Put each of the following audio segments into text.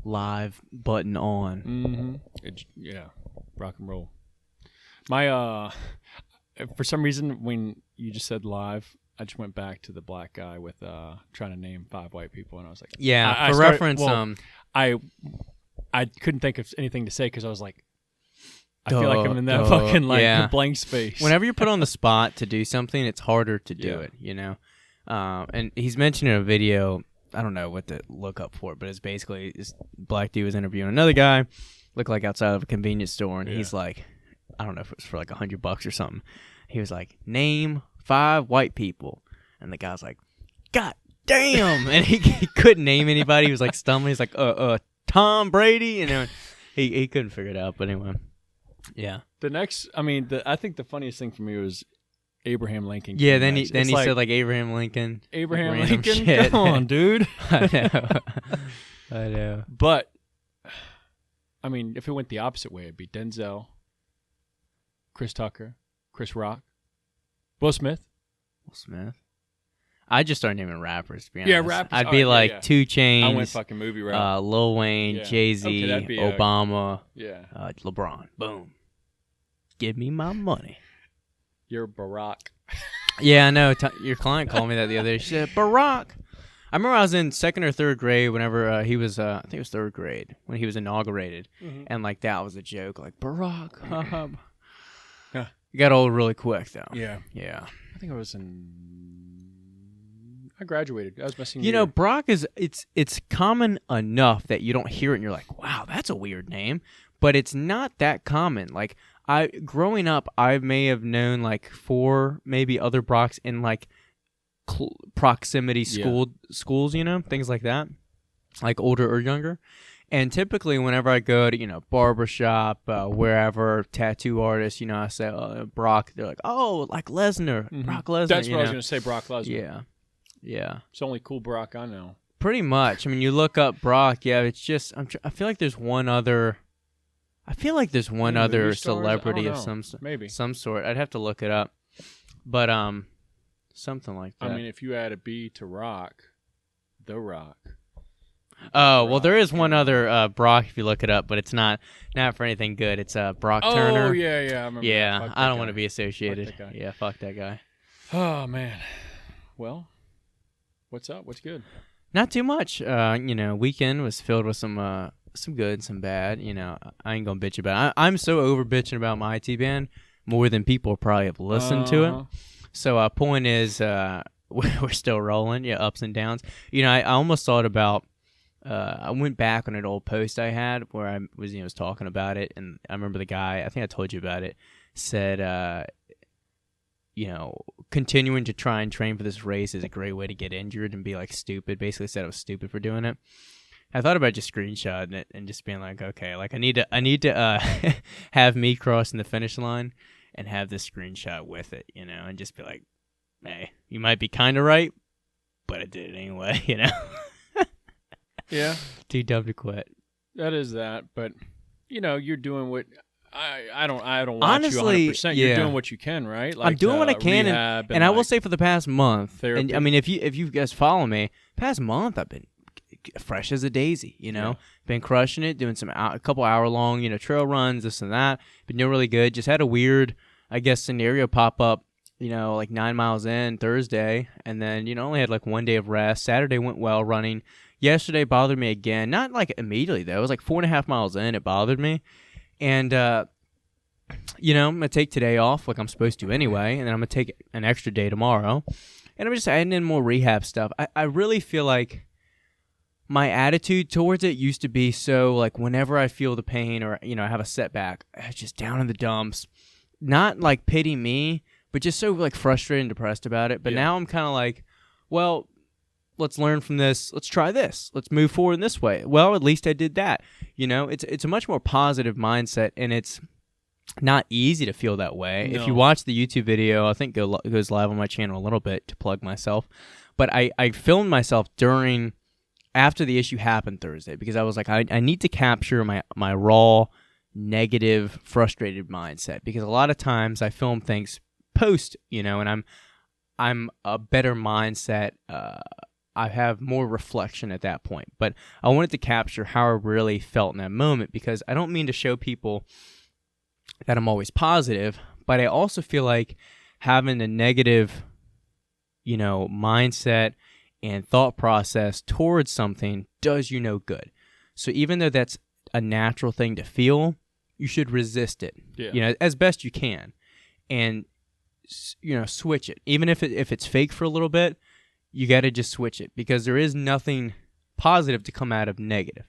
live button on. Yeah, rock and roll. My for some reason when you just said live, I just went back to the black guy with trying to name 5 white people, and I was like, yeah. Reference, I couldn't think of anything to say because I was like, I feel like I'm in that fucking blank space. Whenever you're put on the spot to do something, it's harder to do it, you know. And he's mentioned in a video, I don't know what to look up for, but it's basically this black dude was interviewing another guy, looked like outside of a convenience store, and he's like, I don't know if it was for like $100 or something. He was like, name 5 white people, and the guy's like, God damn, and he couldn't name anybody. He was like stumbling. He's like, Tom Brady, and he couldn't figure it out. But anyway, yeah. The next, I think the funniest thing for me was Abraham Lincoln. Yeah, then he said like Abraham Lincoln. Abraham Lincoln, shit. Come on, dude. I know. But if it went the opposite way, it'd be Denzel, Chris Tucker, Chris Rock, Will Smith. I just started naming rappers, to be honest. Yeah, rappers. I'd be like 2 Chainz. I went fucking movie route. Lil Wayne, Jay-Z, Obama, LeBron. Boom. Give me my money. You're Barack. Yeah, I know. Your client called me that the other day. She said, Barack. I remember I was in 2nd or 3rd grade whenever he was, I think it was 3rd grade, when he was inaugurated. Mm-hmm. And like that was a joke, like, Barack. It got old really quick, though. Yeah. I think I graduated. I was my senior year. You know, Brock it's common enough that you don't hear it and you're like, wow, that's a weird name. But it's not that common. Like, growing up, I may have known like 4 maybe other Brocks in like proximity schools, you know, things like that, like older or younger. And typically, whenever I go to, barbershop, wherever, tattoo artist, I say, Brock, they're like, oh, like Lesnar, Brock Lesnar. That's what I was going to say, Brock Lesnar. Yeah. It's the only cool Brock I know. Pretty much. You look up Brock, it's just, I feel like there's one other celebrity of some sort. I'd have to look it up. But, something like that. If you add a B to Rock, The Rock. Oh, well, there is one other Brock if you look it up, but it's not for anything good. It's Brock Turner. Oh, yeah, I remember. Yeah, I don't want to be associated. Fuck that guy. Oh, man. Well, what's up? What's good? Not too much. Weekend was filled with some good, some bad. I ain't gonna bitch about it. I'm so over bitching about my IT band more than people probably have listened to it. So, point is, we're still rolling. Yeah, ups and downs. I almost thought about. I went back on an old post I had where I was talking about it, and I remember the guy, I think I told you about it, said, continuing to try and train for this race is a great way to get injured and be like stupid. Basically said I was stupid for doing it. I thought about just screenshotting it and just being like, okay, like I need to have me crossing the finish line and have this screenshot with it, and just be like, hey, you might be kind of right, but I did it anyway, Yeah. Too dumb to quit. That is that, but you're doing what I don't want honestly, you 100%. You're doing what you can, right? Like, I'm doing what I can, and I will say for the past month, therapy. And if you guys follow me, past month I've been fresh as a daisy, been crushing it, doing a couple hour long, trail runs, this and that. Been doing really good. Just had a weird, I guess, scenario pop up, like 9 miles in Thursday, and then only had like 1 day of rest. Saturday went well running. Yesterday bothered me again. Not like immediately though. It was like 4.5 miles in. It bothered me, and I'm gonna take today off like I'm supposed to anyway, and then I'm gonna take an extra day tomorrow, and I'm just adding in more rehab stuff. I really feel like my attitude towards it used to be so like whenever I feel the pain or I have a setback, I'm just down in the dumps. Not like pity me, but just so like frustrated and depressed about it. But now I'm kind of like, well, let's learn from this. Let's try this. Let's move forward in this way. Well, at least I did that. It's a much more positive mindset, and it's not easy to feel that way. No. If you watch the YouTube video, I think it goes live on my channel a little bit to plug myself. But I filmed myself after the issue happened Thursday because I was like, I need to capture my raw, negative, frustrated mindset because a lot of times I film things post, and I'm a better mindset. I have more reflection at that point. But I wanted to capture how I really felt in that moment, because I don't mean to show people that I'm always positive, but I also feel like having a negative, mindset and thought process towards something does you no good. So even though that's a natural thing to feel, you should resist it, as best you can, and switch it. Even if it's fake for a little bit, you got to just switch it, because there is nothing positive to come out of negative.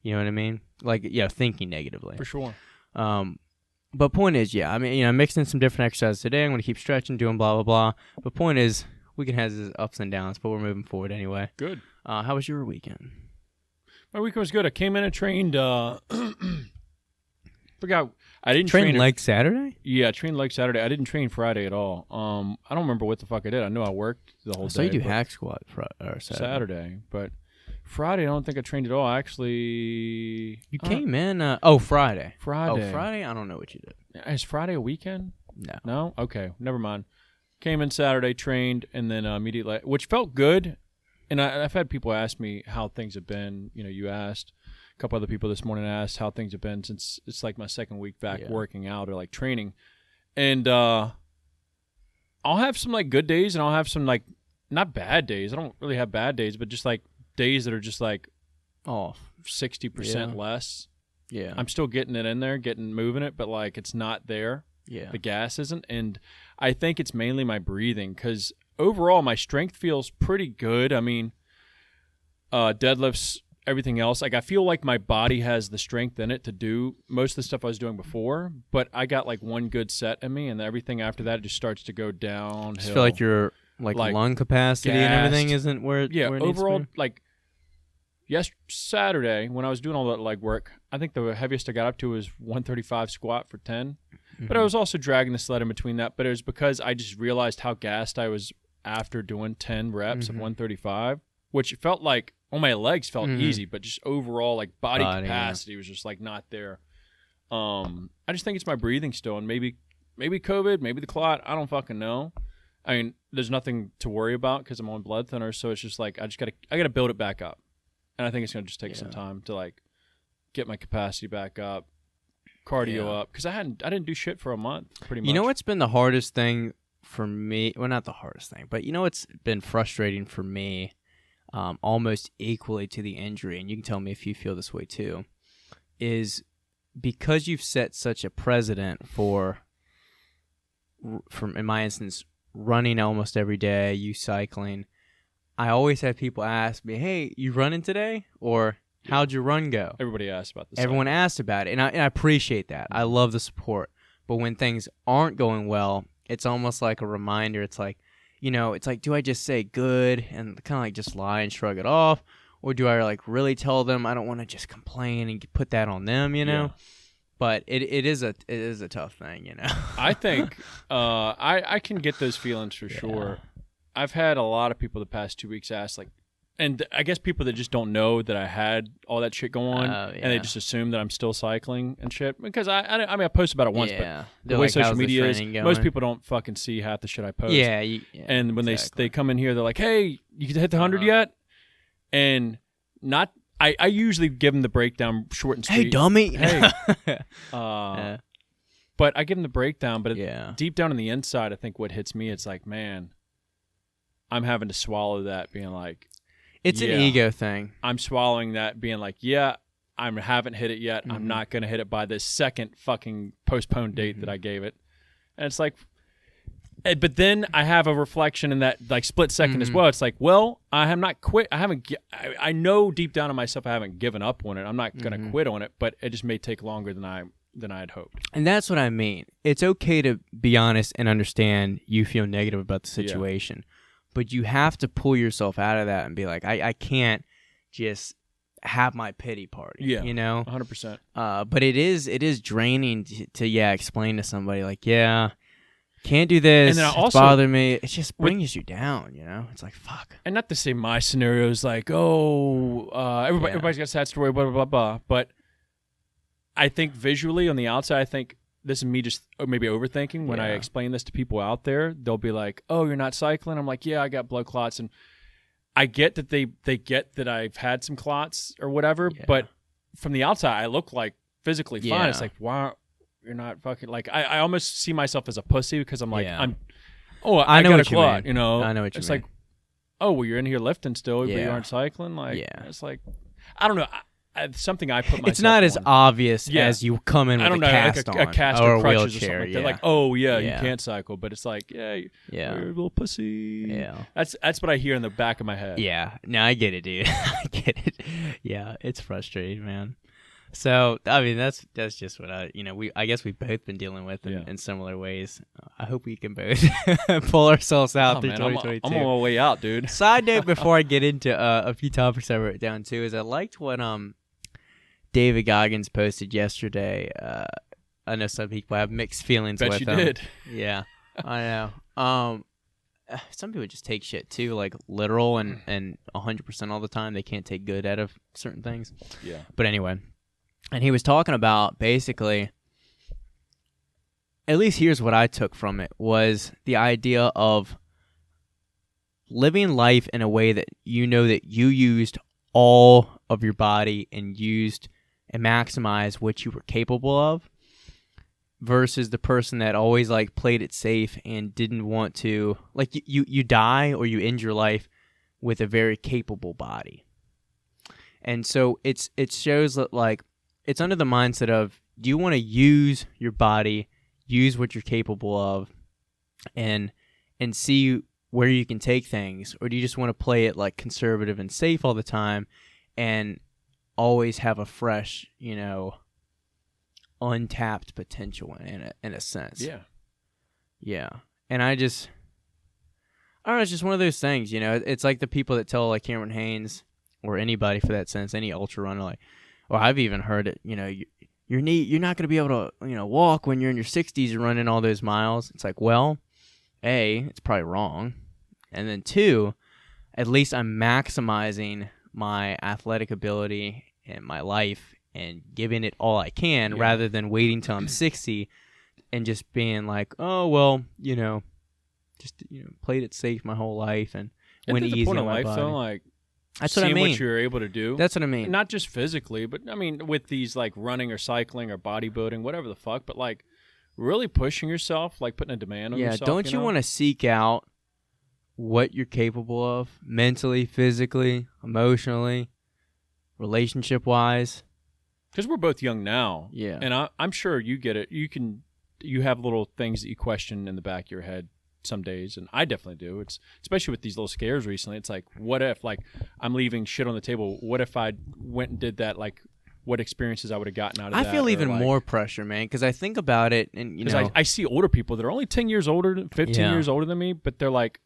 You know what I mean? Like, thinking negatively. For sure. But point is, I'm mixing some different exercises today. I'm going to keep stretching, doing blah, blah, blah. But point is, we can have these ups and downs, but we're moving forward anyway. Good. How was your weekend? My weekend was good. I came in and trained. Forgot. I didn't train leg Saturday? Yeah, I trained leg Saturday. I didn't train Friday at all. I don't remember what the fuck I did. I know I worked the whole day. So you do hack squat Saturday, but Friday I don't think I trained at all. Actually, you came in. Friday. Friday. Oh, Friday. I don't know what you did. Is Friday a weekend? No. No. Okay, never mind. Came in Saturday, trained, and then immediately, which felt good. And I've had people ask me how things have been. You asked. A couple other people this morning asked how things have been since it's like my second week back working out or like training. And I'll have some like good days, and I'll have some like not bad days. I don't really have bad days, but just like days that are just like off 60% less. Yeah. I'm still getting it in there, moving it, but like it's not there. Yeah. The gas isn't. And I think it's mainly my breathing, because overall my strength feels pretty good. I mean, deadlifts, everything else. Like I feel like my body has the strength in it to do most of the stuff I was doing before, but I got like one good set in me, and everything after that it just starts to go downhill. I feel like your like lung capacity gassed. And everything isn't where it where it overall needs to be? Like Saturday when I was doing all that leg work, I think the heaviest I got up to was 135 squat for 10. But I was also dragging the sled in between that, but it was because I just realized how gassed I was after doing 10 reps of 135, which felt like on my legs felt easy, but just overall like body capacity was just like not there. I just think it's my breathing still, and maybe COVID, maybe the clot. I don't fucking know. I mean, there's nothing to worry about because I'm on blood thinner, so it's just like I gotta build it back up, and I think it's gonna just take some time to like get my capacity back up, cardio up, because I didn't do shit for a month pretty much. You know what's been the hardest thing for me? Well, not the hardest thing, but you know what's been frustrating for me, almost equally to the injury, and you can tell me if you feel this way too, is because you've set such a precedent for in my instance, running almost every day, you cycling. I always have people ask me, "Hey, you running today?" Or "How'd your run go?" Everybody asks about this. Everyone asks about it, and I appreciate that. I love the support. But when things aren't going well, it's almost like a reminder. It's like, it's like, do I just say good and kind of like just lie and shrug it off? Or do I like really tell them? I don't want to just complain and put that on them, Yeah. But it is a tough thing, I think I can get those feelings for sure. I've had a lot of people the past 2 weeks ask, like, and I guess people that just don't know that I had all that shit go on, and they just assume that I'm still cycling and shit. Because I mean, I posted about it once, but the way social media is, most people don't fucking see half the shit I post. And when they come in here, they're like, "Hey, you hit the 100 yet?" And not. I usually give them the breakdown short and sweet. Hey, dummy. Hey. But I give them the breakdown, but deep down on the inside, I think what hits me, it's like, man, I'm having to swallow that, being like, it's an ego thing. I'm swallowing that, being like, I haven't hit it yet. I'm not going to hit it by this second fucking postponed date that I gave it. And it's like, but then I have a reflection in that like split second as well. It's like, well, I have not quit. I know deep down in myself I haven't given up on it. I'm not going to quit on it, but it just may take longer than I had hoped. And that's what I mean. It's okay to be honest and understand you feel negative about the situation, but you have to pull yourself out of that and be like, I can't just have my pity party. 100%. But it is draining to explain to somebody like, can't do this. And then it's bothering me. It just brings you down, It's like, fuck. And not to say my scenario is like, everybody's got a sad story, blah, blah, blah, blah. But I think visually on the outside, I think this is me just maybe overthinking. When I explain this to people out there, they'll be like, "Oh, you're not cycling?" I'm like, "Yeah, I got blood clots." And I get that they get that I've had some clots or whatever, Yeah. but from the outside, I look like physically fine. Yeah. It's like, why you're not fucking like I almost see myself as a pussy because I'm like Yeah. I know got what a you clot, mean. you know. I know what you it's mean. like, oh well, you're in here lifting still, but you Yeah. aren't cycling. Like, Yeah. it's like, I don't know. It's something I put myself. It's not as on. obvious Yeah. as you come in with I don't a know, cast like on a cast or or a crutches or wheelchair. something like Yeah. that. Like, oh yeah, you Yeah. can't cycle, but it's like, yeah, Yeah. you're a little pussy. Yeah. That's what I hear in the back of my head. Yeah. No, I get it, dude. I get it. Yeah, it's frustrating, man. So, I mean, that's just what I guess we've both been dealing with in similar ways. I hope we can both pull ourselves out Oh, through man, 2022. I'm on my way out, dude. Side note before I get into a few topics I wrote down too is I liked what David Goggins posted yesterday. I know some people have mixed feelings Bet with you him. did. Yeah, I know. Some people just take shit too, like literal and 100% all the time. They can't take good out of certain things. Yeah. But anyway, and he was talking about basically, at least here's what I took from it, was the idea of living life in a way that you know that you used all of your body and used and maximized what you were capable of, versus the person that always like played it safe and didn't want to, like you die or you end your life with a very capable body. And so it shows that like it's under the mindset of, do you want to use your body, use what you're capable of, and see where you can take things, or do you just want to play it like conservative and safe all the time and always have a fresh, untapped potential in a sense? Yeah. And I don't know, it's just one of those things, it's like the people that tell like Cameron Haynes or anybody for that sense, any ultra runner, like, or I've even heard it, you're not going to be able to, walk when you're in your 60s and running all those miles. It's like, well, A, it's probably wrong. And then 2, at least I'm maximizing my athletic ability and my life and giving it all I can, rather than waiting till I'm 60 and just being like, oh, well, just played it safe my whole life and went easy on my body. Though, like, that's what I seeing mean. what you're able to do. That's what I mean. Not just physically, but I mean with these like running or cycling or bodybuilding, whatever the fuck, but like really pushing yourself, like putting a demand on yourself. Yeah, don't you want to seek out what you're capable of mentally, physically, emotionally, relationship-wise? Because we're both young now. Yeah. And I'm sure you get it. You have little things that you question in the back of your head some days, and I definitely do. It's especially with these little scares recently. It's like, what if, like, I'm leaving shit on the table? What if I went and did that? Like, what experiences I would have gotten out of that? I feel even like, more pressure, man, because I think about it, and I see older people that are only 10 years older, 15 years older than me, but they're like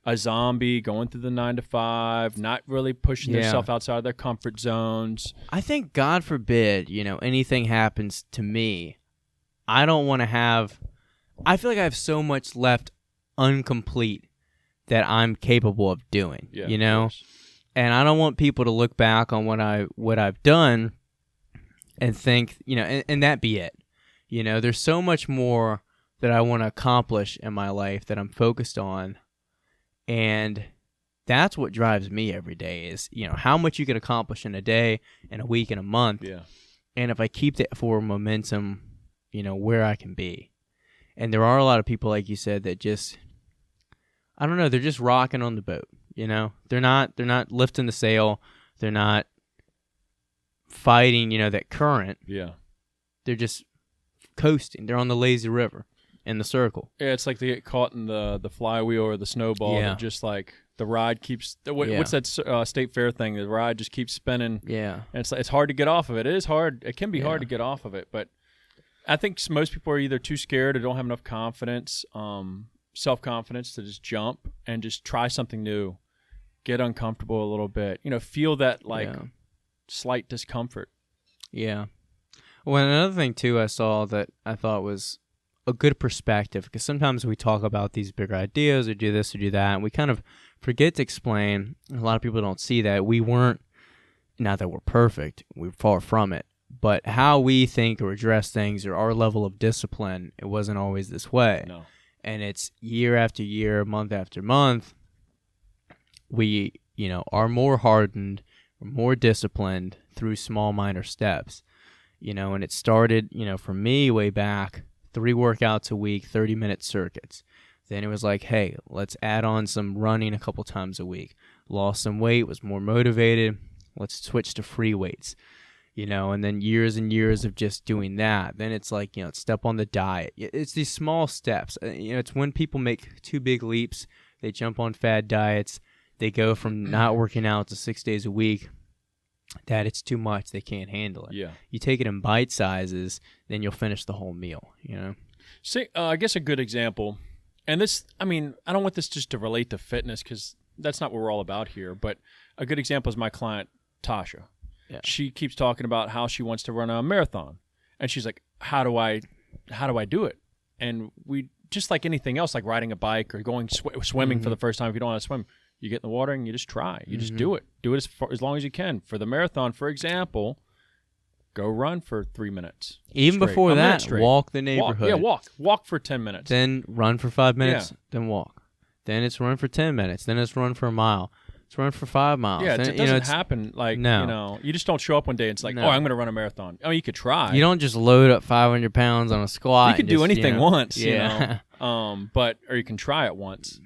a zombie going through the 9 to 5, not really pushing themselves outside of their comfort zones. I think, God forbid, anything happens to me, I don't want to have. I feel like I have so much left incomplete that I'm capable of doing. And I don't want people to look back on what I've done and think, and that be it. There's so much more that I want to accomplish in my life that I'm focused on, and that's what drives me every day is, how much you can accomplish in a day, in a week, in a month. Yeah. And if I keep that forward momentum, where I can be. And there are a lot of people, like you said, that just, I don't know, they're just rocking on the boat. They're not lifting the sail. They're not fighting, that current. Yeah. They're just coasting. They're on the lazy river in the circle. Yeah, it's like they get caught in the flywheel or the snowball. Yeah. That just like the ride keeps. What's that state fair thing? The ride just keeps spinning. Yeah. And it's hard to get off of it. It is hard. It can be hard to get off of it, but I think most people are either too scared or don't have enough confidence, self-confidence to just jump and just try something new, get uncomfortable a little bit, feel that slight discomfort. Yeah. Well, another thing too I saw that I thought was a good perspective, because sometimes we talk about these bigger ideas or do this or do that, and we kind of forget to explain, and a lot of people don't see that we weren't, not that we're perfect, we're far from it, but how we think or address things or our level of discipline, it wasn't always this way. No. And it's year after year, month after month, we, are more hardened, more disciplined through small minor steps. And it started, for me way back, 3 workouts a week, 30-minute circuits. Then it was like, hey, let's add on some running a couple times a week. Lost some weight, was more motivated. Let's switch to free weights. And then years and years of just doing that. Then it's like, step on the diet. It's these small steps. It's when people make too big leaps. They jump on fad diets. They go from not working out to 6 days a week. That it's too much. They can't handle it. Yeah. You take it in bite sizes, then you'll finish the whole meal, See, I guess a good example, and this, I don't want this just to relate to fitness because that's not what we're all about here, but a good example is my client, Tasha. Yeah. She keeps talking about how she wants to run a marathon. And she's like, how do I do it? And we, just like anything else, like riding a bike or going swimming for the first time, if you don't want to swim, you get in the water and you just try. You just do it. Do it as long as you can. For the marathon, for example, go run for 3 minutes. Even straight. before A minute that, straight. walk the neighborhood. Walk for 10 minutes. Then run for 5 minutes, then walk. Then it's run for 10 minutes. Then it's run for a mile. It's run for 5 miles. Yeah, then, it doesn't happen like, No. you just don't show up one day and it's like, No. oh, I'm going to run a marathon. Oh, you could try. You don't just load up 500 pounds on a squat. You can do anything once, Yeah. or you can try it once.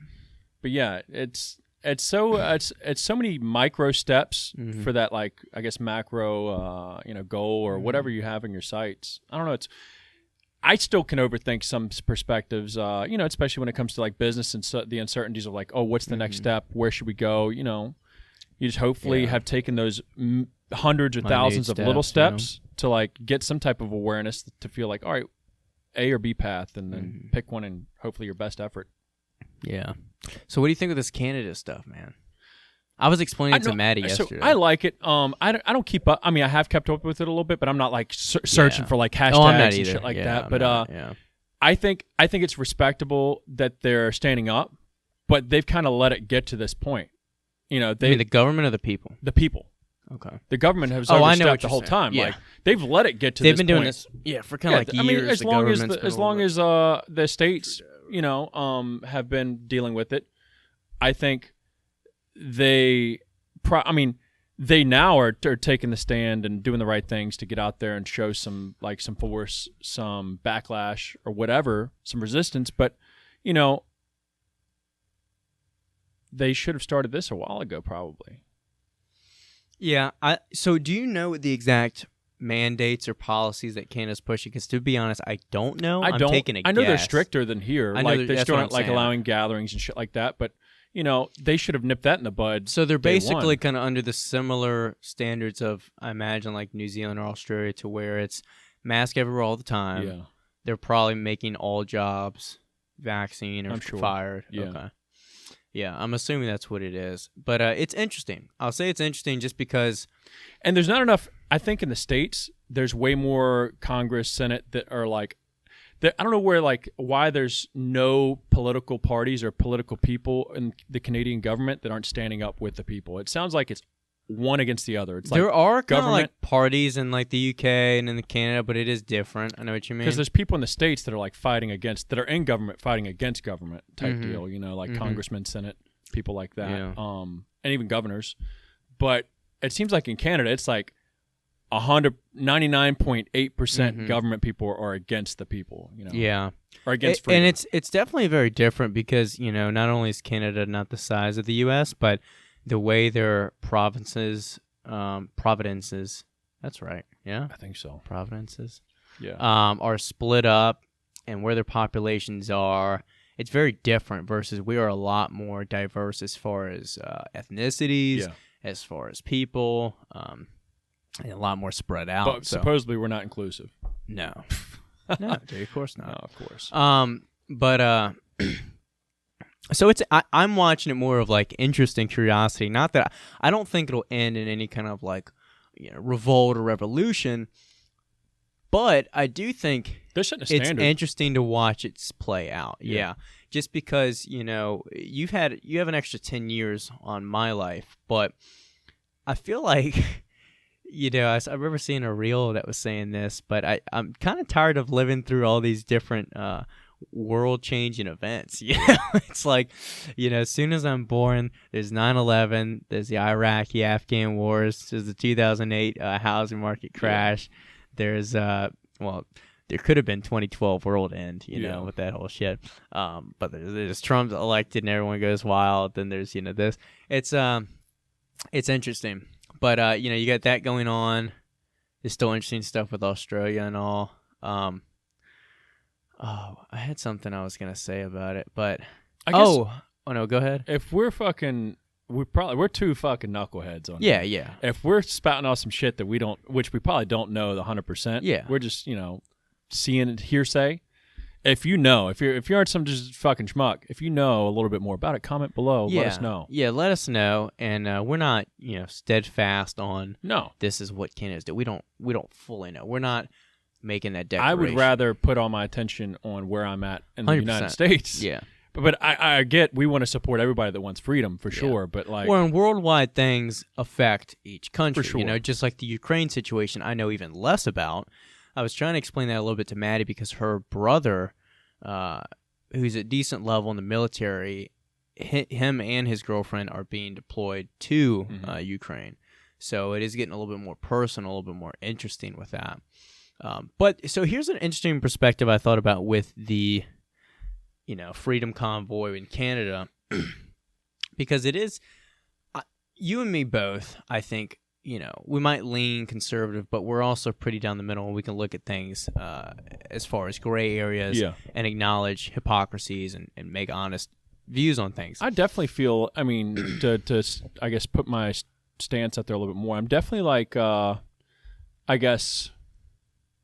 But yeah, it's so many micro steps for that, like, I guess macro goal or whatever you have in your sights. I don't know. I still can overthink some perspectives, especially when it comes to like business and the uncertainties of like, oh, what's the next step? Where should we go? You just hopefully have taken those hundreds or thousands of little steps to like get some type of awareness to feel like, all right, A or B path, and then pick one and hopefully your best effort. Yeah. So what do you think of this Canada stuff, man? I was explaining it to Maddie yesterday. I like it. I don't keep up. I have kept up with it a little bit, but I'm not like searching for like hashtags I'm not and either. shit like Yeah, that. I'm But not, I think it's respectable that they're standing up, but they've kind of let it get to this point. You mean the government or the people? The people. Okay. The government has I know overstepped what the you're whole saying. time. Yeah. Like they've let it get to They've this been doing point. this, for kind of like years. As the long as government's the states, have been dealing with it, I think they now are taking the stand and doing the right things to get out there and show some force, some backlash or whatever, some resistance. But, they should have started this a while ago, probably. Yeah. So do you know the exact mandates or policies that Canada's pushing? Because to be honest, I don't know. I'm taking a guess. I know they're stricter than here. They still aren't like saying. allowing gatherings and shit like that. But they should have nipped that in the bud. So they're basically kind of under the similar standards of, I imagine, like New Zealand or Australia, to where it's mask everywhere all the time. Yeah. They're probably making all jobs vaccine or I'm sure. fired. Yeah. Okay. Yeah, I'm assuming that's what it is. But it's interesting. I'll say it's interesting just because. And there's not enough. I think in the States, there's way more Congress, Senate that are like. I don't know why there's no political parties or political people in the Canadian government that aren't standing up with the people. It sounds like it's one against the other. It's like there are kind of government like parties in like the UK and in Canada, but it is different. I know what you mean. Because there's people in the States that are like that are in government fighting against government type deal. Like congressmen, Senate, people like that, and even governors. But it seems like in Canada, it's like 99.8% government people are against the people. Yeah. Or against freedom. And it's definitely very different because not only is Canada not the size of the U.S., but the way their provinces, that's right, yeah? I think so. Provinces. Yeah. Are split up and where their populations are. It's very different versus we are a lot more diverse as far as ethnicities, as far as people, and a lot more spread out. But supposedly we're not inclusive. No. No, dude, of course not. No, of course. So I'm watching it more of like interest and curiosity. Not that I don't think it'll end in any kind of like revolt or revolution, but I do think they're setting a standard. It's interesting to watch it play out. Yeah. Just because you have an extra 10 years on my life, but I feel like I remember seeing a reel that was saying this, but I'm kind of tired of living through all these different world-changing events. You know, it's like, as soon as I'm born, there's 9/11, there's the Iraqi-Afghan wars, there's the 2008 housing market crash, there's there could have been 2012 world end, with that whole shit. But there's Trump elected and everyone goes wild. Then there's this. It's interesting, but you got that going on. There's still interesting stuff with Australia and all. I had something I was gonna say about it, but oh no, go ahead. If we're two fucking knuckleheads on it. Yeah. If we're spouting off some shit that which we probably don't know the 100%. Yeah. We're just seeing it hearsay. If you aren't some just fucking schmuck, if you know a little bit more about it, comment below. Let us know. Yeah, let us know. And we're not steadfast on this is what Canada's do. We don't fully know. We're not making that declaration. I would rather put all my attention on where I'm at in the 100%. United States. Yeah. But I get we want to support everybody that wants freedom for sure. But when worldwide things affect each country, for sure. Just like the Ukraine situation, I know even less about. I was trying to explain that a little bit to Maddie because her brother, who's at decent level in the military, him and his girlfriend are being deployed to Ukraine. So it is getting a little bit more personal, a little bit more interesting with that. But so here's an interesting perspective I thought about with the, Freedom Convoy in Canada, because it is, you and me both, I think, we might lean conservative, but we're also pretty down the middle, and we can look at things as far as gray areas and acknowledge hypocrisies and make honest views on things. I definitely feel, to I guess, put my stance out there a little bit more, I'm definitely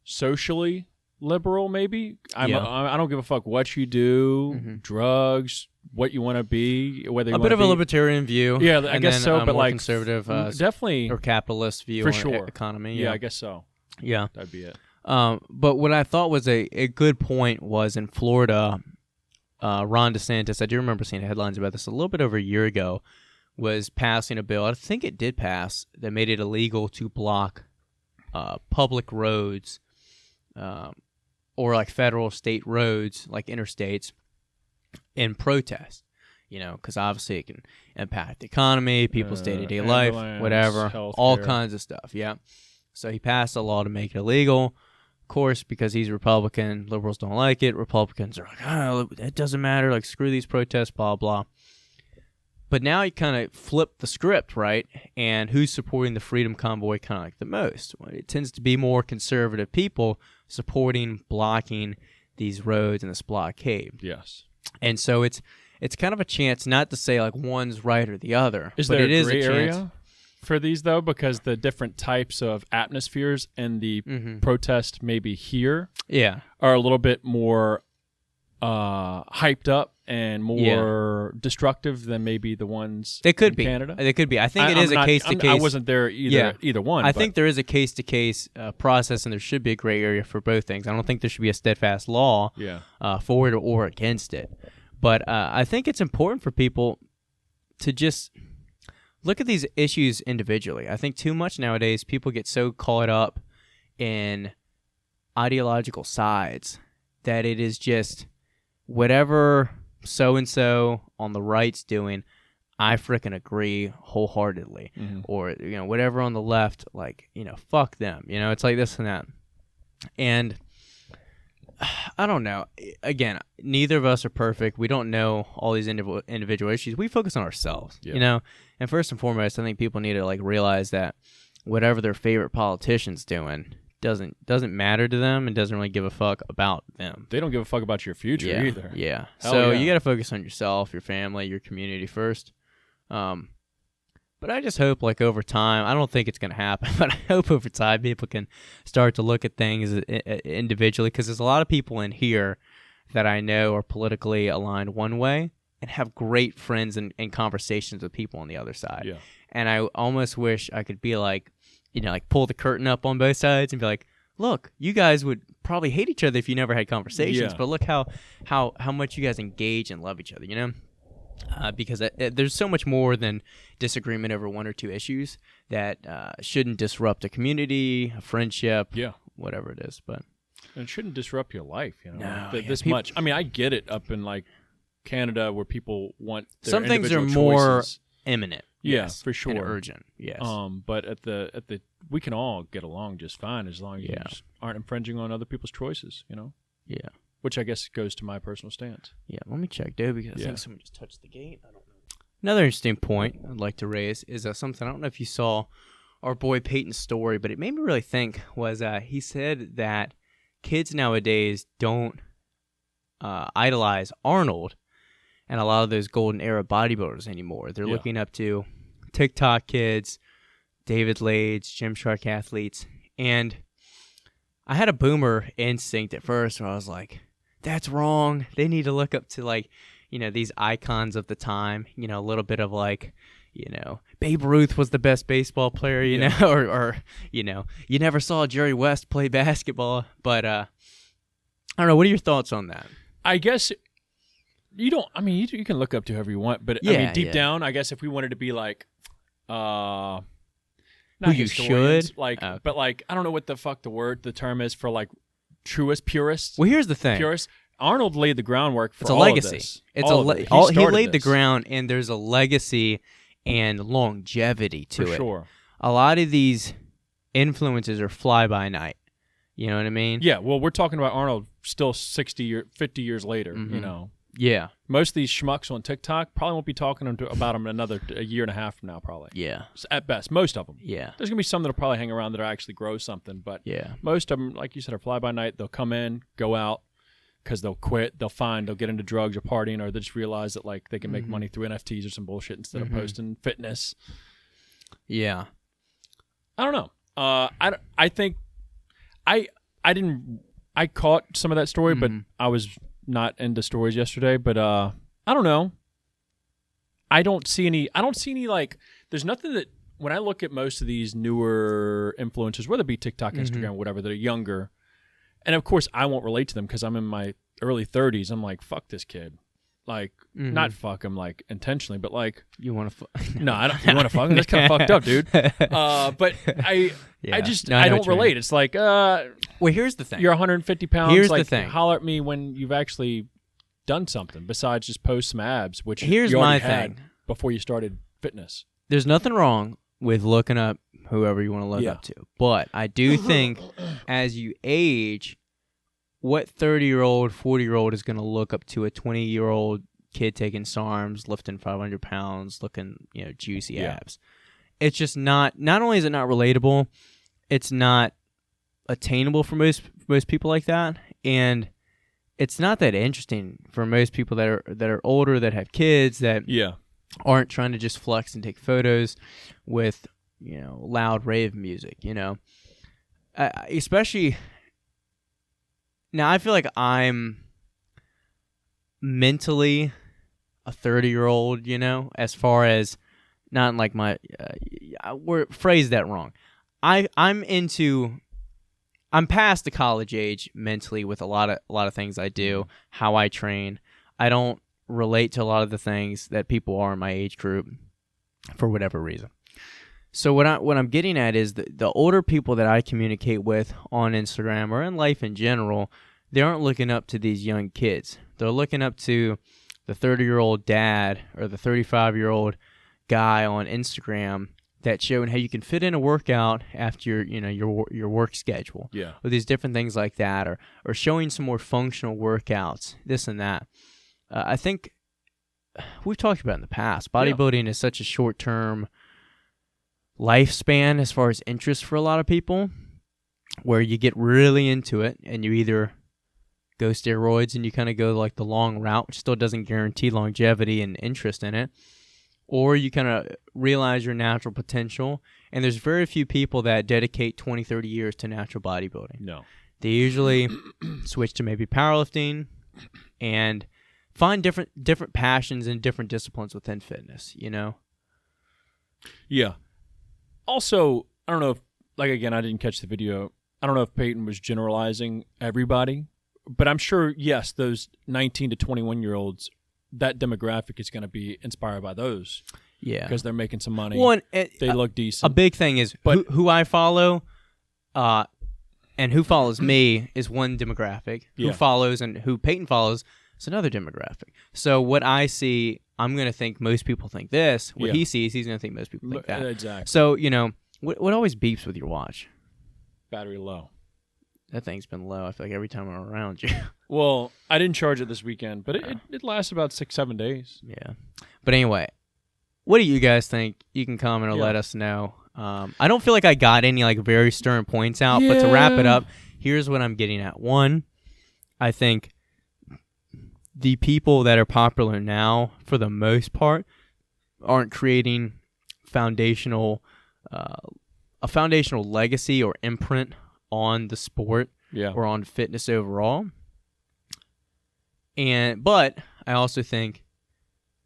socially liberal, maybe. I don't give a fuck what you do, drugs, what you want to be, whether you a bit of a libertarian view. Yeah, I guess so, but more conservative, definitely, or capitalist view for on sure. Economy. Yeah, I guess so. Yeah, that'd be it. But what I thought was a good point was in Florida, Ron DeSantis. I do remember seeing headlines about this a little bit over a year ago. Was passing a bill. I think it did pass that made it illegal to block public roads. Or like federal, state roads, like interstates, in protest, because obviously it can impact the economy, people's day-to-day life, whatever, all kinds of stuff, yeah. So he passed a law to make it illegal. Of course, because he's Republican, liberals don't like it. Republicans are like, it doesn't matter, like, screw these protests, blah, blah. But now he kind of flipped the script, right? And who's supporting the Freedom Convoy kind of like the most? Well, it tends to be more conservative people supporting blocking these roads and this blockade. Yes. And so it's kind of a chance, not to say like one's right or the other. Is there a gray area for these, though? Because the different types of atmospheres and the protest maybe here are a little bit more hyped up and more destructive than maybe the ones they could in be. Canada. They could be. I think it is a case-to-case. I wasn't there either one. I think there is a case-to-case process, and there should be a gray area for both things. I don't think there should be a steadfast law for it or against it. But I think it's important for people to just look at these issues individually. I think too much nowadays, people get so caught up in ideological sides that it is just whatever so-and-so on the right's doing, I frickin' agree wholeheartedly. Or, whatever on the left, like, fuck them. It's like this and that. And I don't know. Again, neither of us are perfect. We don't know all these individual issues. We focus on ourselves, And first and foremost, I think people need to, like, realize that whatever their favorite politician's doing doesn't matter to them and doesn't really give a fuck about them. They don't give a fuck about your future either. Yeah. So you got to focus on yourself, your family, your community first. But I just hope, like, over time, I don't think it's going to happen, but I hope over time people can start to look at things individually, because there's a lot of people in here that I know are politically aligned one way and have great friends and conversations with people on the other side. Yeah. And I almost wish I could be like, like pull the curtain up on both sides and be like, look, you guys would probably hate each other if you never had conversations, but look how much you guys engage and love each other, because there's so much more than disagreement over one or two issues that shouldn't disrupt a community, a friendship, whatever it is. But And it shouldn't disrupt your life, you know. No, This much. I mean, I get it up in like Canada where people want their some things are individual more choices. imminent. Yeah, yes, for sure. and urgent. Yes. But at the we can all get along just fine as long as you Yeah. just aren't infringing on other people's choices, you know. Yeah. Which I guess goes to my personal stance. Yeah. Let me check, dude, because I Yeah. think someone just touched the gate. I don't know. Another interesting point I'd like to raise is something I don't know if you saw our boy Peyton's story, but it made me really think. Was he said that kids nowadays don't idolize Arnold and a lot of those golden era bodybuilders anymore. They're Yeah. looking up to TikTok kids, David Lades, Gymshark athletes, and I had a boomer instinct at first where I was like, that's wrong. They need to look up to, like, you know, these icons of the time, you know, a little bit of like, you know, Babe Ruth was the best baseball player, you know, or, you know, you never saw Jerry West play basketball, but I don't know. What are your thoughts on that? I guess you don't. I mean, you can look up to whoever you want, but I mean, deep down, I guess if we wanted to be like, not who you historians, should, like, but like, I don't know what the fuck the term is for like purists. Well, here's the thing. Purists. Arnold laid the groundwork for It's a all legacy. of this. It's all of it. he laid the this. ground, and there's a legacy and longevity to for it. sure. A lot of these influences are fly by night. You know what I mean? Yeah. Well, we're talking about Arnold still 50 years later. Mhm. You know, Yeah. most of these schmucks on TikTok probably won't be talking about him a year and a half from now, probably. Yeah. At best, most of them. Yeah. There's gonna be some that'll probably hang around that actually grow something, but Yeah. most of them, like you said, are fly by night. They'll come in, go out, because they'll quit. They'll get into drugs or partying, or they just realize that like they can make money through NFTs or some bullshit instead of posting fitness. Yeah. I don't know. I think I caught some of that story, but I was not into stories yesterday. But I don't know. I don't see any like. There's nothing that when I look at most of these newer influencers, whether it be TikTok, Instagram, whatever, that are younger, and of course I won't relate to them because I'm in my early 30s. I'm like, fuck this kid. Like, not fuck him like intentionally, but like, You want to? no, I don't. You want to fuck him? That's kind of fucked up, dude. But I don't relate. It's like, Well, here's the thing. you're 150 pounds. Here's like, the thing. Holler at me when you've actually done something besides just post some abs, which Here's you already my had thing. before you started fitness. There's nothing wrong with looking up whoever you want to look up to, but I do think as you age, what 30-year-old, 40-year-old is going to look up to a 20-year-old kid taking SARMs, lifting 500 pounds, looking, you know, juicy abs? It's just not only is it not relatable, it's not attainable for most people like that, and it's not that interesting for most people that are older, that have kids, that aren't trying to just flex and take photos with, you know, loud rave music, you know. Especially now, I feel like I'm mentally a 30-year-old, you know, as far as not like my we're phrased that wrong. I'm past the college age mentally with a lot of things I do, how I train. I don't relate to a lot of the things that people are in my age group for whatever reason. So what I'm getting at is the older people that I communicate with on Instagram or in life in general, they aren't looking up to these young kids. They're looking up to the 30-year-old dad or the 35-year-old guy on Instagram that's showing how you can fit in a workout after your work schedule. Yeah. Or these different things like that, or showing some more functional workouts, this and that. I think we've talked about it in the past. Bodybuilding is such a short-term lifespan as far as interest for a lot of people, where you get really into it and you either go steroids and you kind of go like the long route, which still doesn't guarantee longevity and interest in it, or you kind of realize your natural potential. And there's very few people that dedicate 20, 30 years to natural bodybuilding. No. They usually switch to maybe powerlifting and find different passions and different disciplines within fitness, you know? Yeah. Also, I don't know if, like, again, I didn't catch the video. I don't know if Peyton was generalizing everybody, but I'm sure, yes, those 19 to 21-year-olds, that demographic is going to be inspired by those. Yeah. Because they're making some money. Well, they look decent. A big thing is who I follow, And who follows me is one demographic. Yeah. Who follows and who Peyton follows is another demographic. So what I see, I'm going to think most people think this. What he sees, he's going to think most people think that. Exactly. So, what always beeps with your watch? Battery low. That thing's been low, I feel like, every time I'm around you. Well, I didn't charge it this weekend, but it lasts about 6-7 days. Yeah. But anyway, what do you guys think? You can comment or let us know. I don't feel like I got any like very stern points out, but to wrap it up, here's what I'm getting at. One, I think the people that are popular now, for the most part, aren't creating a foundational legacy or imprint on the sport or on fitness overall. But I also think,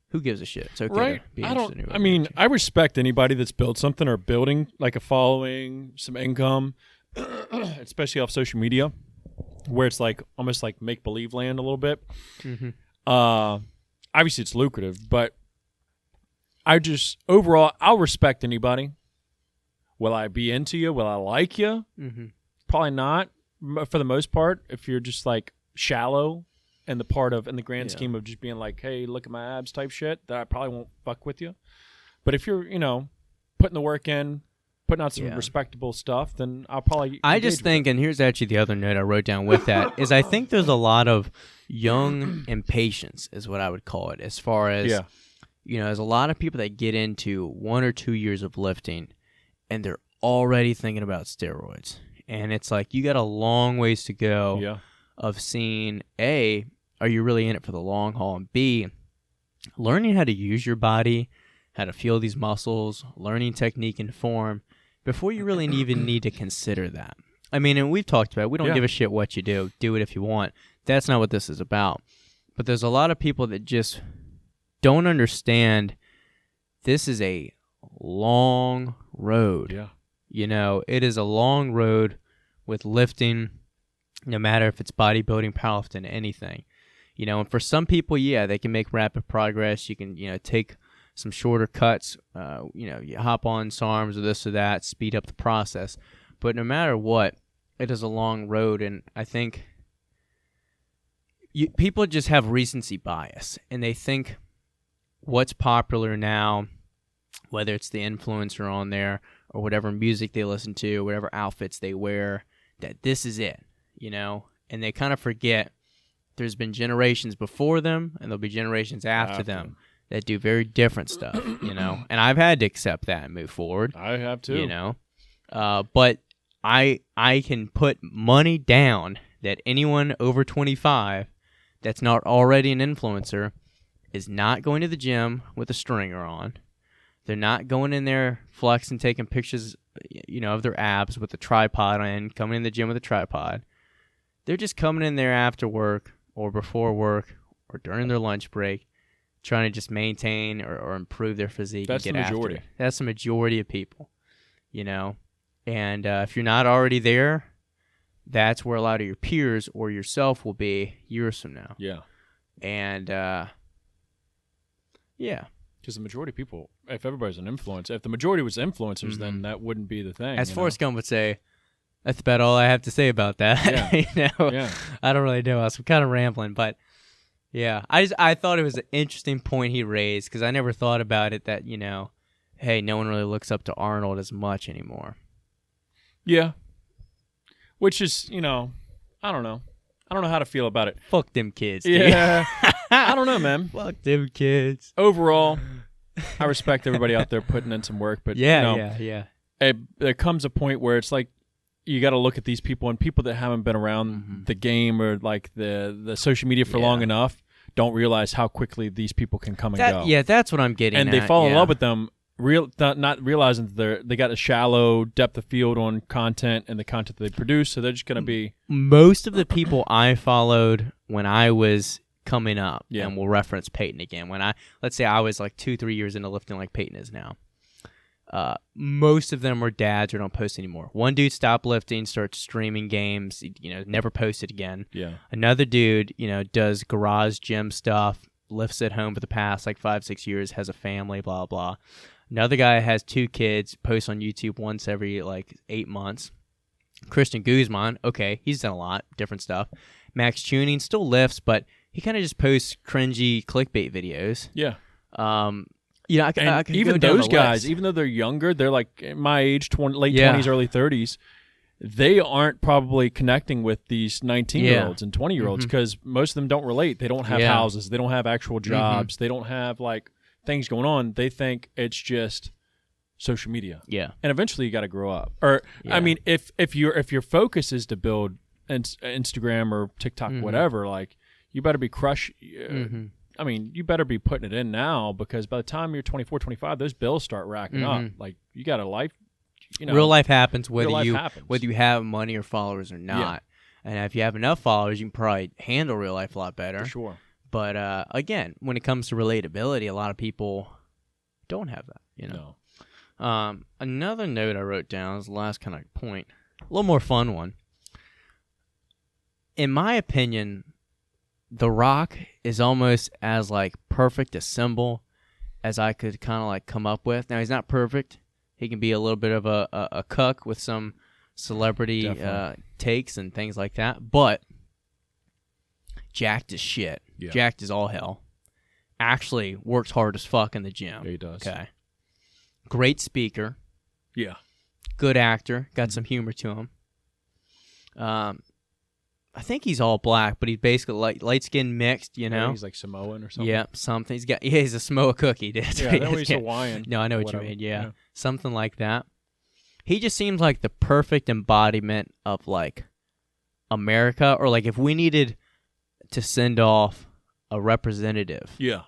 who gives a shit? It's okay to be interested in whoever. I respect anybody that's built something or building like a following, some income, especially off social media, where it's like almost like make-believe land a little bit. Mm-hmm. Obviously, it's lucrative, but overall, I'll respect anybody. Will I be into you? Will I like you? Mm-hmm. Probably not, for the most part. If you're just like shallow in the grand scheme of just being like, hey, look at my abs type shit, that I probably won't fuck with you. But if you're, putting the work in, putting out some respectable stuff, then I'll probably. I just think, and here's actually the other note I wrote down with that, is I think there's a lot of young impatience, is what I would call it, as far as, there's a lot of people that get into 1 or 2 years of lifting, and they're already thinking about steroids. And it's like, you got a long ways to go of seeing, A, are you really in it for the long haul? And B, learning how to use your body, how to feel these muscles, learning technique and form, before you really even need to consider that. I mean, and we've talked about it. We don't give a shit what you do. Do it if you want. That's not what this is about. But there's a lot of people that just don't understand this is a long road. Yeah. It is a long road with lifting, no matter if it's bodybuilding, powerlifting, anything. And for some people, they can make rapid progress. You can, take some shorter cuts, you hop on SARMs or this or that, speed up the process. But no matter what, it is a long road, and I think people just have recency bias, and they think what's popular now, whether it's the influencer on there or whatever music they listen to, or whatever outfits they wear, that this is it, and they kind of forget there's been generations before them, and there'll be generations after them that do very different stuff, and I've had to accept that and move forward. I have too. But I can put money down that anyone over 25 that's not already an influencer is not going to the gym with a stringer on. They're not going in there flexing, taking pictures, of their abs with a tripod on, coming in the gym with a tripod. They're just coming in there after work or before work or during their lunch break, trying to just maintain or improve their physique. That's and get the majority. After it. That's the majority of people, And if you're not already there, that's where a lot of your peers or yourself will be years from now. Yeah. And, Because the majority of people, if everybody's an influencer, if the majority was influencers, then that wouldn't be the thing. As Forrest Gump would say, that's about all I have to say about that. Yeah. I don't really know. I'm kind of rambling, but I thought it was an interesting point he raised, because I never thought about it that, hey, no one really looks up to Arnold as much anymore. Yeah. Which is, I don't know. I don't know how to feel about it. Fuck them kids, dude. Yeah. I don't know, man. Fuck them kids. Overall, I respect everybody out there putting in some work, but yeah. There comes a point where it's like you got to look at these people, and people that haven't been around the game or like the social media for long enough don't realize how quickly these people can come and go. Yeah, that's what I'm getting at. And they fall in love with them, not realizing that they got a shallow depth of field on content and the content that they produce, so they're just going to be... Most of the people I followed when I was coming up, and we'll reference Peyton again, let's say I was like 2-3 years into lifting like Peyton is now, most of them were dads or don't post anymore. One dude stopped lifting, starts streaming games, never posted again. Yeah. Another dude, does garage gym stuff, lifts at home for the past like 5-6 years, has a family, blah, blah. Another guy has 2 kids, posts on YouTube once every like 8 months. Christian Guzman, okay, he's done a lot, different stuff. Max Tuning still lifts, but he kind of just posts cringy clickbait videos. Yeah. I could even go down those the guys, list. even though they're younger, they're like my age, late Yeah. 20s, early 30s. They aren't probably connecting with these 19-year-olds and 20-year-olds because most of them don't relate. They don't have houses. They don't have actual jobs. They don't have like things going on. They think it's just social media. Yeah. And eventually you got to grow up. Or I mean, if your focus is to build Instagram or TikTok, whatever, like you better be I mean, you better be putting it in now because by the time you're 24, 25, those bills start racking up. Like you got a life. Real life happens whether happens. whether you have money or followers or not. Yeah. And if you have enough followers, you can probably handle real life a lot better. For sure. But again, when it comes to relatability, a lot of people don't have that. No. Another note I wrote down is the last kind of point, a little more fun one. In my opinion, The Rock is almost as like perfect a symbol as I could kind of like come up with. Now he's not perfect. He can be a little bit of a cuck with some celebrity takes and things like that. But jacked as shit. Yeah. Jacked as all hell. Actually works hard as fuck in the gym. Yeah, he does. Okay. Great speaker. Yeah. Good actor. Got some humor to him. I think he's all black, but he's basically light skin mixed, you know? Yeah, he's like Samoan or something. Yeah, something. He's a Samoa cookie, dude. Yeah, that he's Hawaiian. No, I know what you mean, yeah. Something like that. He just seems like the perfect embodiment of, like, America, or, like, if we needed to send off a representative. Yeah.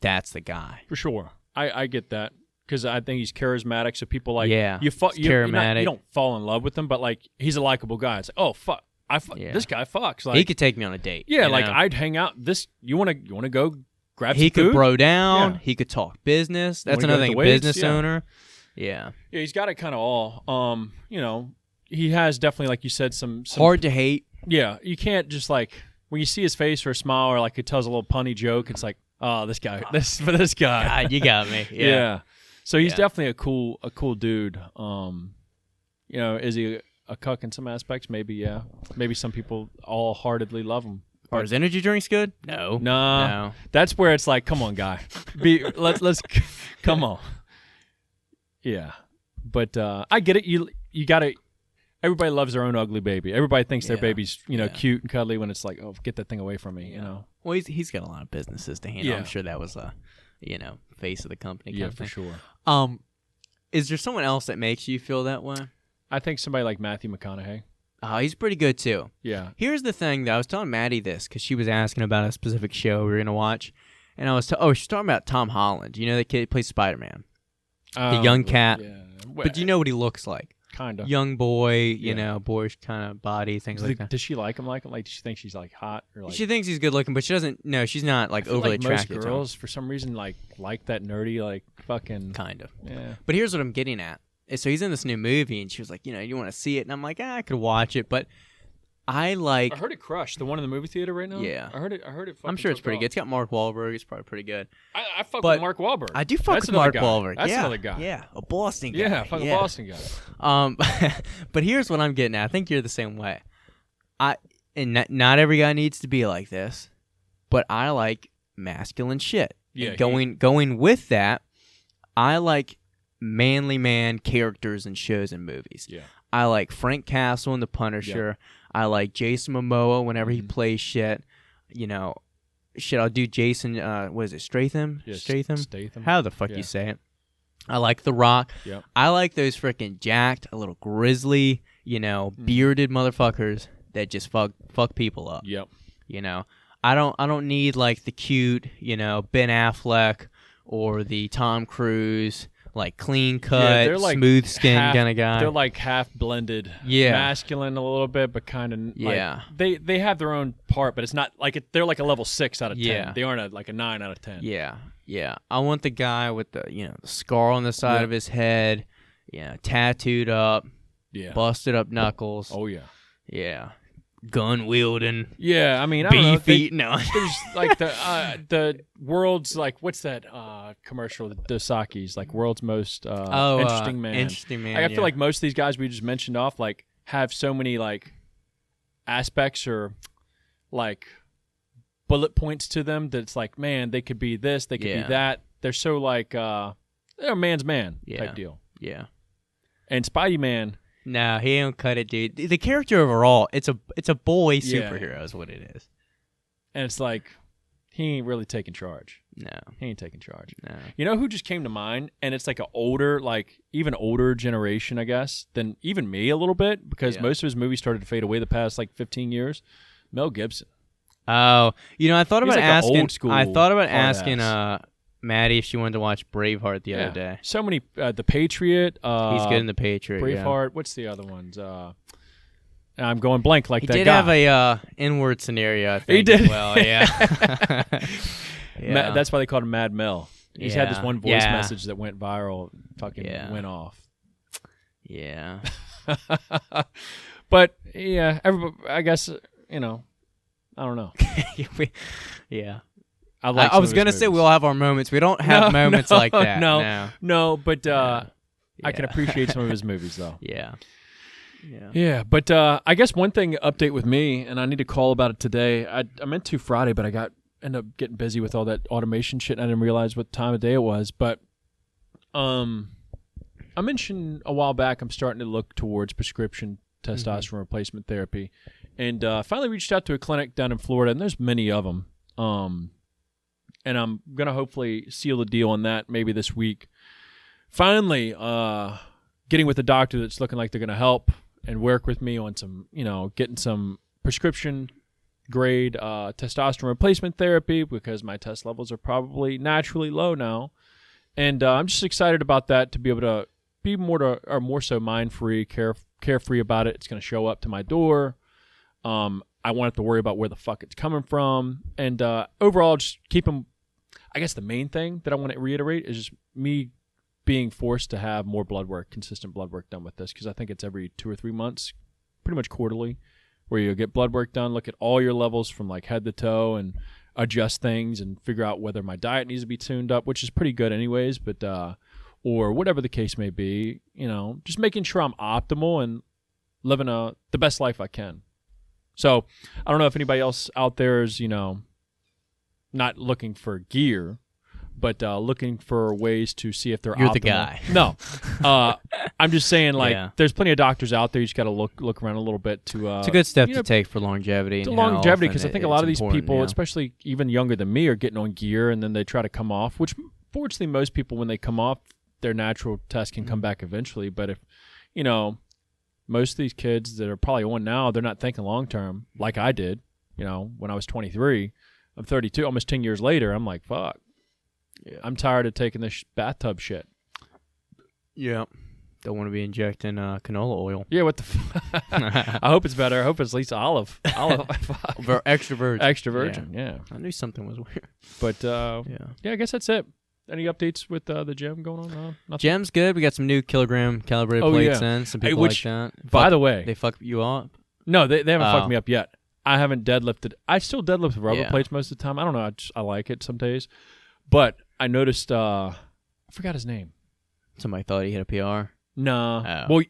That's the guy. For sure. I get that. Because I think he's charismatic, so people like... Yeah, charismatic. You don't fall in love with him, but, like, he's a likable guy. It's like, oh, fuck. This guy fucks. Like, he could take me on a date. Yeah, like I'd hang out. You want to go grab some He could food? bro down. Yeah. He could talk business. That's Wanna another go thing. to the weights? Business Yeah. owner. Yeah. Yeah, he's got it kind of all. He has definitely, like you said, some hard to hate. Yeah, you can't just like when you see his face or a smile or like he tells a little punny joke. It's like, oh, this guy. This guy. God, you got me. Yeah. Yeah. So he's definitely a cool dude. Is he a cuck in some aspects? Maybe, yeah. Maybe some people all-heartedly love him. Are his energy drinks good? No. No. That's where it's like, come on, guy. Let's come on. Yeah. But I get it. You got to everybody loves their own ugly baby. Everybody thinks their baby's, cute and cuddly when it's like, oh, get that thing away from me, Well, he's got a lot of businesses to handle. Yeah. I'm sure that was face of the company. Yeah, kind of for thing. sure. Is there someone else that makes you feel that way? I think somebody like Matthew McConaughey. He's pretty good, too. Yeah. Here's the thing, though. I was telling Maddie this because she was asking about a specific show we were going to watch. And I was she's talking about Tom Holland. You know the kid who plays Spider-Man? The young cat. Yeah. But do you know what he looks like? Kind of. Young boy, boyish kind of body, things like that. Does she like him? Like, does she think she's like hot? Or like, she thinks he's good looking, but she doesn't. No, she's not like overly attracted. Most girls, for some reason, like that nerdy, like fucking. Kind of. Yeah. But here's what I'm getting at. So he's in this new movie, and she was like, you want to see it? And I'm like, I could watch it, but I heard it crushed. The one in the movie theater right now? Yeah. I heard it. I'm sure it's pretty good. It's got Mark Wahlberg. It's probably pretty good. I fuck with Mark Wahlberg. I do fuck with Mark Wahlberg. That's another guy. Yeah, a Boston guy. Yeah, fucking Boston guy. But here's what I'm getting at. I think you're the same way. Not every guy needs to be like this, but I like masculine shit. Yeah. Going with that, I like manly man characters in shows and movies. Yeah. I like Frank Castle in The Punisher. Yeah. I like Jason Momoa whenever he plays shit. I'll do Jason, what is it, Statham? Yeah, Statham? How the fuck you say it? I like The Rock. Yep. I like those freaking jacked, a little grizzly, bearded motherfuckers that just fuck people up. Yep. I don't need like the cute, Ben Affleck or the Tom Cruise, like clean cut, like smooth skin kind of guy. They're like half blended, masculine a little bit, but kind of they have their own part, but it's not like they're like a level 6 out of 10. They aren't like a 9 out of 10. Yeah. I want the guy with the the scar on the side of his head, tattooed up, busted up knuckles. Oh yeah. Gun wielding. Yeah, I mean, beef eating. No, there's like the world's like what's that commercial? The Saki's like world's most interesting man. Interesting man. I feel like most of these guys we just mentioned off, like have so many like aspects or like bullet points to them that it's like, man, they could be this, they could be that. They're so like they're a man's man type deal. Yeah. And Spidey Man. No, he don't cut it, dude. The character overall, it's a boy superhero is what it is. And it's like, he ain't really taking charge. No. He ain't taking charge. No. You know who just came to mind? And it's like an older, like even older generation, I guess, than even me a little bit, because most of his movies started to fade away the past like 15 years. Mel Gibson. Oh, I thought about like asking. old school I thought about asking hard-ass. Maddie if she wanted to watch Braveheart the other day. So many. The Patriot. He's good in The Patriot. Braveheart. Yeah. What's the other ones? I'm going blank like he that did guy. have a inward scenario, I think. He did. As well, yeah. Yeah. That's why they called him Mad Mel. He's had this one voice Yeah. message that went viral. Fucking went off. Yeah. But yeah, everybody. I guess I don't know. Yeah. I was gonna say we all have our moments. We don't have moments like that. No. But I can appreciate some of his movies though. Yeah. Yeah, but I guess one thing update with me, and I need to call about it today. I meant to Friday, but I ended up getting busy with all that automation shit, and I didn't realize what time of day it was. But I mentioned a while back I'm starting to look towards prescription testosterone replacement therapy, and finally reached out to a clinic down in Florida, and there's many of them. And I'm gonna hopefully seal the deal on that maybe this week. Finally, getting with a doctor that's looking like they're gonna help and work with me on some, getting some prescription grade testosterone replacement therapy, because my test levels are probably naturally low now. And I'm just excited about that, to be able to be more so mind-free, carefree about it. It's going to show up to my door. I won't have to worry about where the fuck it's coming from. And overall, just keep them. I guess the main thing that I want to reiterate is just me being forced to have more blood work, consistent blood work done with this, because I think it's every 2 or 3 months, pretty much quarterly, where you get blood work done, look at all your levels from like head to toe, and adjust things and figure out whether my diet needs to be tuned up, which is pretty good anyways, but or whatever the case may be, just making sure I'm optimal and living the best life I can. So I don't know if anybody else out there is, not looking for gear, but looking for ways to see if they're You're optimal. the guy. No. I'm just saying, there's plenty of doctors out there. You just got to look around a little bit to... it's a good step to take for longevity. To longevity, because I think a lot of these people, yeah. especially even younger than me, are getting on gear, and then they try to come off, which fortunately most people, when they come off, their natural test can come back eventually. But if, most of these kids that are probably on now, they're not thinking long-term like I did, when I was 23. I'm 32, almost 10 years later. I'm like, fuck. Yeah. I'm tired of taking this bathtub shit. Yeah. Don't want to be injecting canola oil. Yeah, what the I hope it's better. I hope it's at least olive. Extra virgin. Extra virgin, yeah. I knew something was weird. But, yeah, I guess that's it. Any updates with the gym going on? Nothing? Gym's good. We got some new kilogram calibrated plates in. Some people like that. By the way. They fuck you up? No, they haven't fucked me up yet. I haven't deadlifted. I still deadlift rubber plates most of the time. I don't know. I like it some days. But I noticed, I forgot his name. Somebody thought he hit a PR? No. Oh. Well,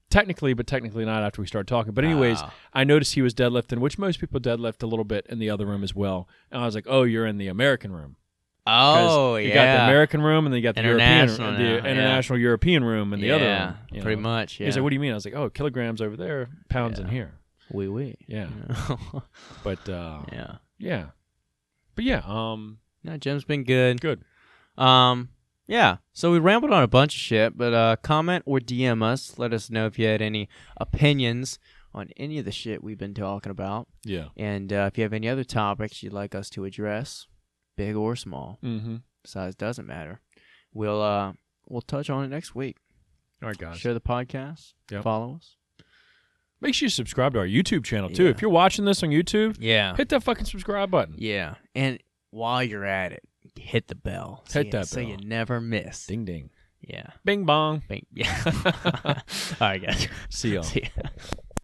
technically not after we started talking. But anyways, I noticed he was deadlifting, which most people deadlift a little bit in the other room as well. And I was like, oh, you're in the American room. Oh, yeah. You got the American room, and then you got the international European room in the other room. Pretty much, yeah. He said, what do you mean? I was like, oh, kilograms over there, pounds in here. Oui. Yeah. But, yeah. But, yeah. No, gym's been good. Good. Yeah. So we rambled on a bunch of shit, but comment or DM us. Let us know if you had any opinions on any of the shit we've been talking about. Yeah. And if you have any other topics you'd like us to address, big or small, size doesn't matter. We'll touch on it next week. All right, guys. Share the podcast. Yep. Follow us. Make sure you subscribe to our YouTube channel, too. If you're watching this on YouTube, hit that fucking subscribe button. Yeah. And while you're at it, hit the bell. So you never miss. Ding, ding. Yeah. Bing, bong. Bing. Yeah. All right, guys. See y'all. See ya.